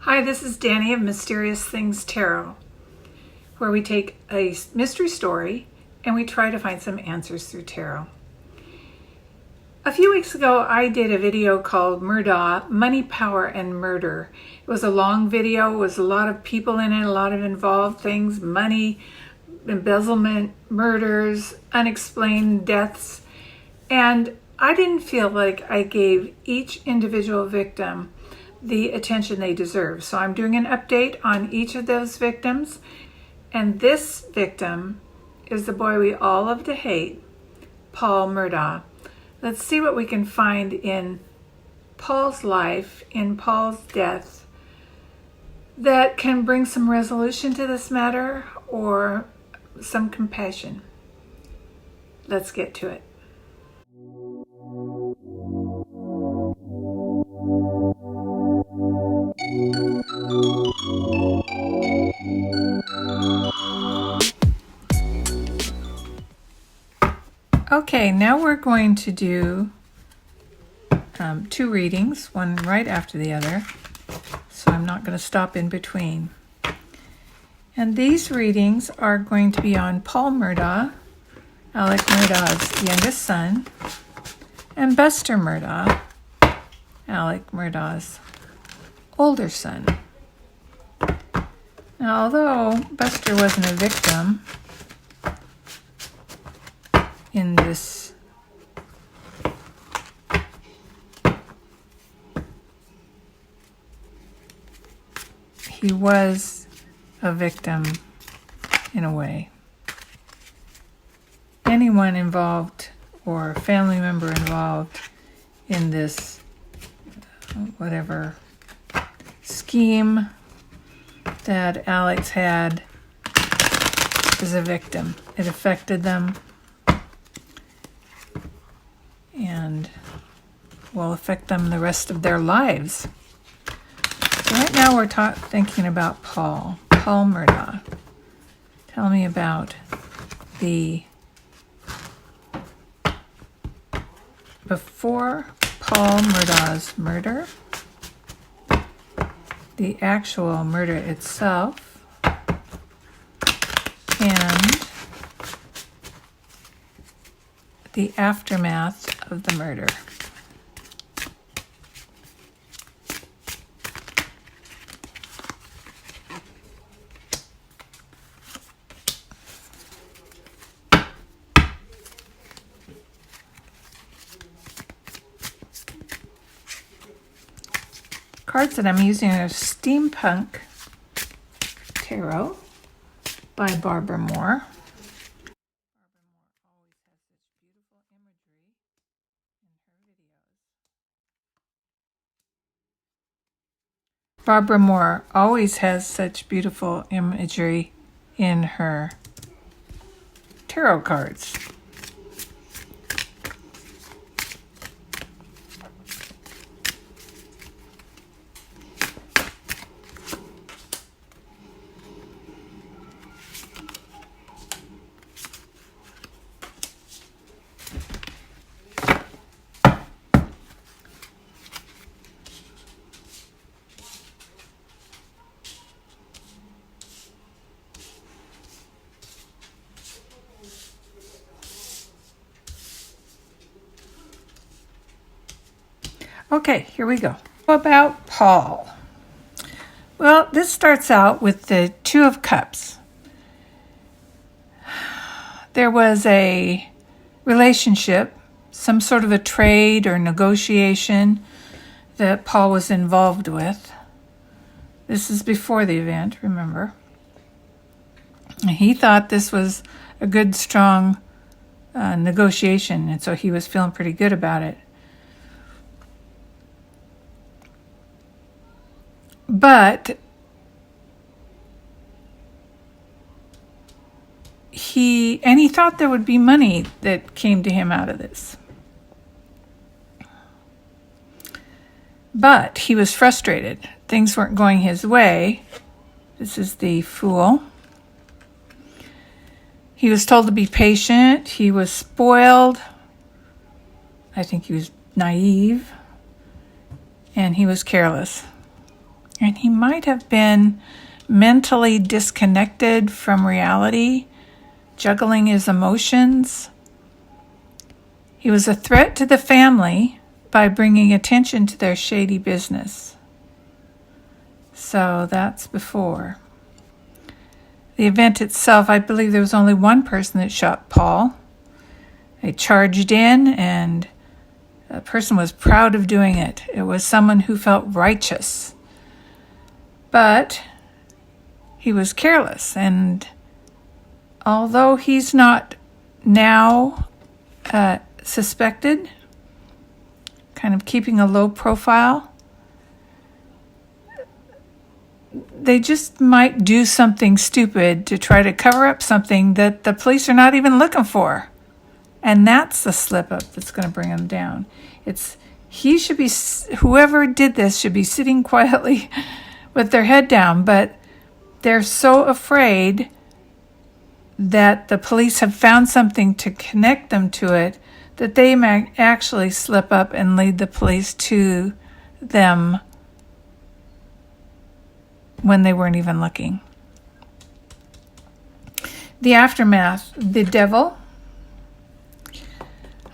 Hi, this is Danny of Mysterious Things Tarot, where we take a mystery story and we try to find some answers through tarot. A few weeks ago, I did a video called Murdaugh, Money, Power, and Murder. It was a long video. It was a lot of people in it, a lot of involved things, money, embezzlement, murders, unexplained deaths. And I didn't feel like I gave each individual victim the attention they deserve. So I'm doing an update on each of those victims. And this victim is the boy we all love to hate, Paul Murdaugh. Let's see what we can find in Paul's life, in Paul's death, that can bring some resolution to this matter or some compassion. Let's get to it. Okay, now we're going to do two readings, one right after the other, so I'm not going to stop in between. And these readings are going to be on Paul Murdaugh, Alex Murdaugh's youngest son, and Buster Murdaugh, Alex Murdaugh's older son. Now, although Buster wasn't a victim in this he was a victim in a way. Anyone involved or family member involved in this whatever scheme that Alex had is a victim. It affected them and will affect them the rest of their lives. So right now we're thinking about Paul Murdaugh. Tell me about the before Paul Murdaugh's murder, the actual murder itself, and the aftermath of the murder. Cards that I'm using are Steampunk Tarot by Barbara Moore. Barbara Moore always has such beautiful imagery in her tarot cards. Okay, here we go. About Paul. Well, this starts out with the Two of Cups. There was a relationship, some sort of a trade or negotiation that Paul was involved with. This is before the event, remember. He thought this was a good, strong negotiation, and so he was feeling pretty good about it. But he thought there would be money that came to him out of this. But he was frustrated. Things weren't going his way. This is the Fool. He was told to be patient. He was spoiled. I think he was naive. And he was careless. And he might have been mentally disconnected from reality, juggling his emotions. He was a threat to the family by bringing attention to their shady business. So that's before. The event itself, I believe there was only one person that shot Paul. They charged in, and the person was proud of doing it. It was someone who felt righteous. But he was careless, and although he's not now suspected, kind of keeping a low profile, they just might do something stupid to try to cover up something that the police are not even looking for. And that's the slip up that's going to bring him down. Whoever did this should be sitting quietly with their head down, but they're so afraid that the police have found something to connect them to it that they might actually slip up and lead the police to them when they weren't even looking. The aftermath, the devil.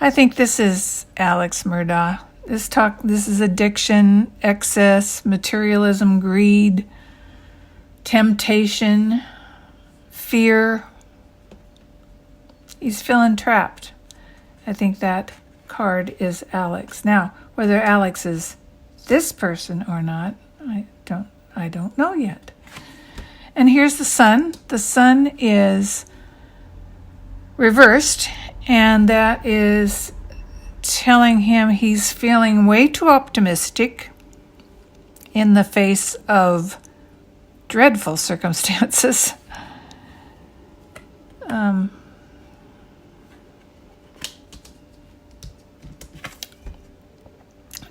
I think this is Alex Murdaugh. This is addiction, excess, materialism, greed, temptation, fear. He's feeling trapped. I think that card is Alex. Now, whether Alex is this person or not, I don't know yet. And here's the sun. The sun is reversed, and that is telling him he's feeling way too optimistic in the face of dreadful circumstances.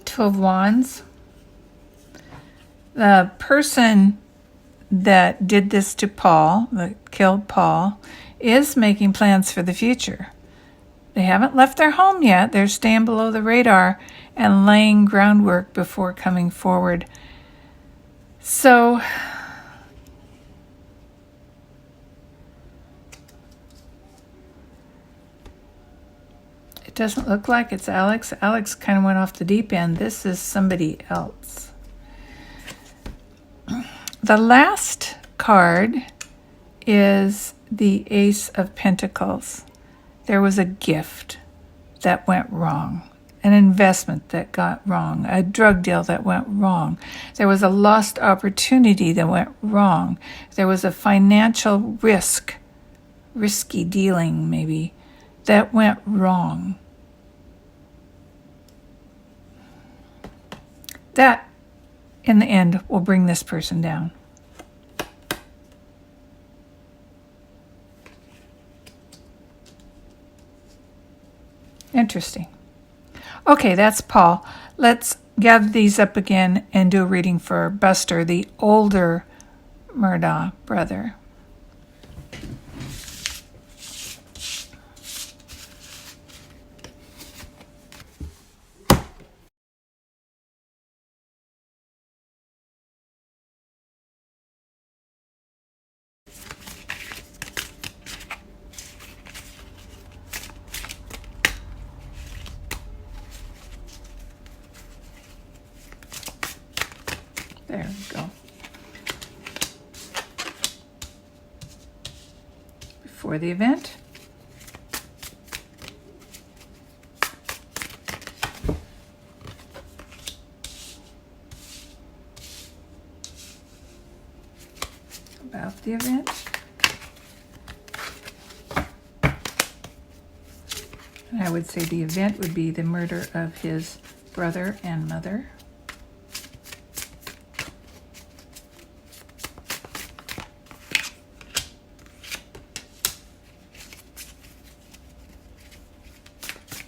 2 of Wands. The person that did this to Paul, that killed Paul, is making plans for the future. They haven't left their home yet. They're staying below the radar and laying groundwork before coming forward. So, it doesn't look like it's Alex. Alex kind of went off the deep end. This is somebody else. The last card is the Ace of Pentacles. There was a gift that went wrong, an investment that got wrong, a drug deal that went wrong. There was a lost opportunity that went wrong. There was a financial risky dealing maybe, that went wrong. That, in the end, will bring this person down. Interesting. Okay, that's Paul. Let's gather these up again and do a reading for Buster, the older Murdaugh brother. There we go. Before the event. About the event. And I would say the event would be the murder of his brother and mother.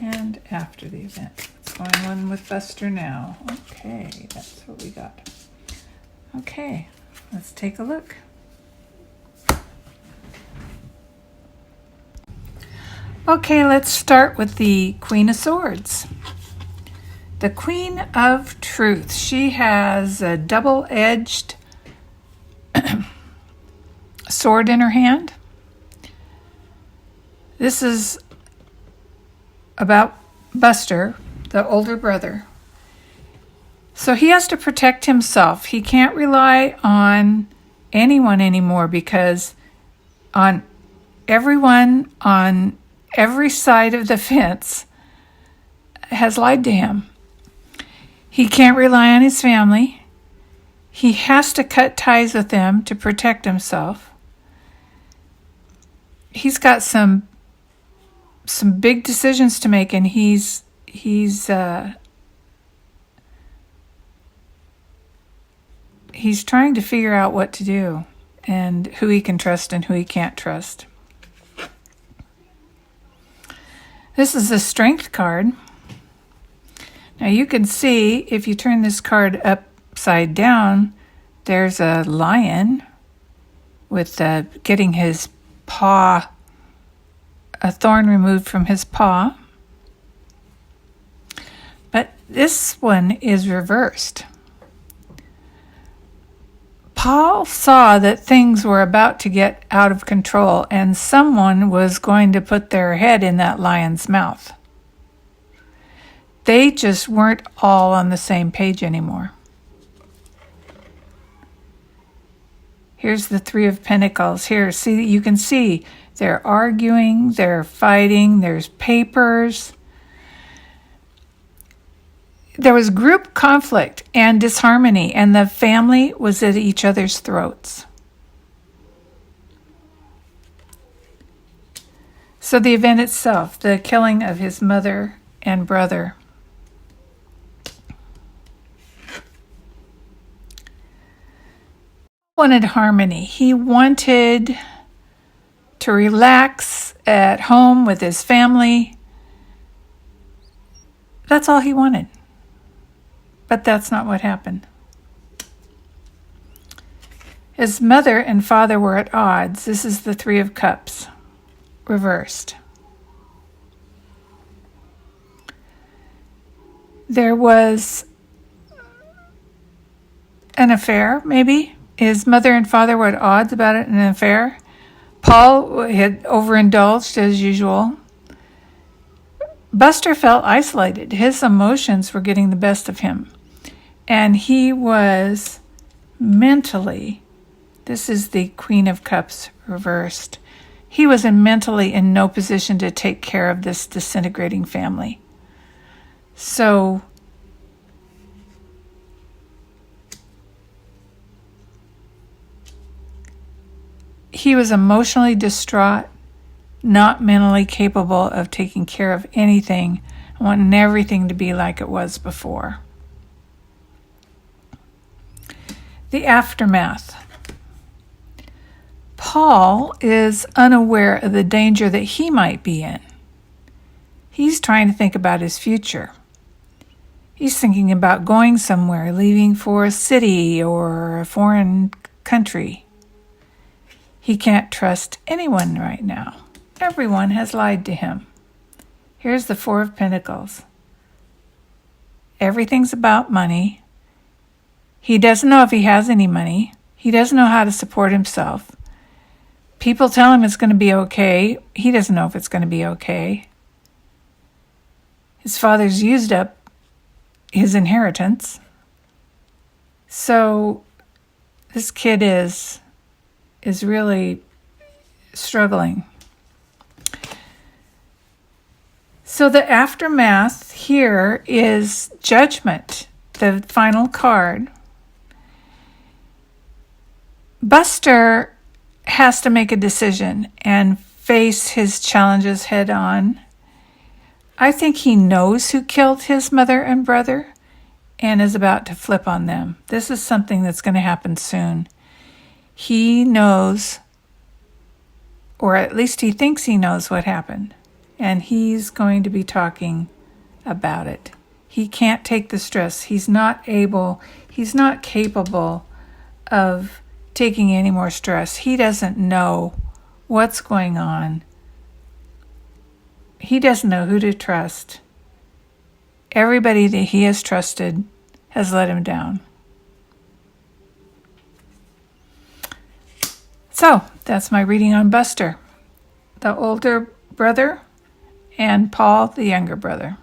And after the event. What's going on with Buster now? Okay, that's what we got. Okay, let's take a look. Okay, let's start with the Queen of Swords. the Queen of Truth. She has a double-edged sword in her hand. This is about Buster, the older brother. So he has to protect himself. He can't rely on anyone anymore because everyone on every side of the fence has lied to him. He can't rely on his family. He has to cut ties with them to protect himself. He's got some big decisions to make, and he's trying to figure out what to do and who he can trust and who he can't trust. This is a strength card. Now you can see if you turn this card upside down, there's a lion with getting his paw, a thorn removed from his paw. But this one is reversed. Paul saw that things were about to get out of control and someone was going to put their head in that lion's mouth. They just weren't all on the same page anymore. Here's the Three of Pentacles. Here, see, you can see they're arguing, they're fighting, there's papers. There was group conflict and disharmony, and the family was at each other's throats. So the event itself, the killing of his mother and brother. Wanted harmony. He wanted to relax at home with his family. That's all he wanted. But that's not what happened. His mother and father were at odds. This is the Three of Cups, reversed. There was an affair, maybe. His mother and father were at odds about it, an affair. Paul had overindulged as usual. Buster felt isolated. His emotions were getting the best of him. And he was mentally, this is the Queen of Cups reversed. He was mentally in no position to take care of this disintegrating family. So he was emotionally distraught, not mentally capable of taking care of anything, wanting everything to be like it was before. The aftermath. Paul is unaware of the danger that he might be in. He's trying to think about his future. He's thinking about going somewhere, leaving for a city or a foreign country. He can't trust anyone right now. Everyone has lied to him. Here's the Four of Pentacles. Everything's about money. He doesn't know if he has any money. He doesn't know how to support himself. People tell him it's going to be okay. He doesn't know if it's going to be okay. His father's used up his inheritance. So this kid is really struggling. So the aftermath here is Judgment, the final card. Buster has to make a decision and face his challenges head on. I think he knows who killed his mother and brother and is about to flip on them. This is something that's going to happen soon. He knows, or at least he thinks he knows what happened, and he's going to be talking about it. He can't take the stress. He's not capable of taking any more stress. He doesn't know what's going on. He doesn't know who to trust. everybody that he has trusted has let him down. So that's my reading on Buster, the older brother, and Paul, the younger brother.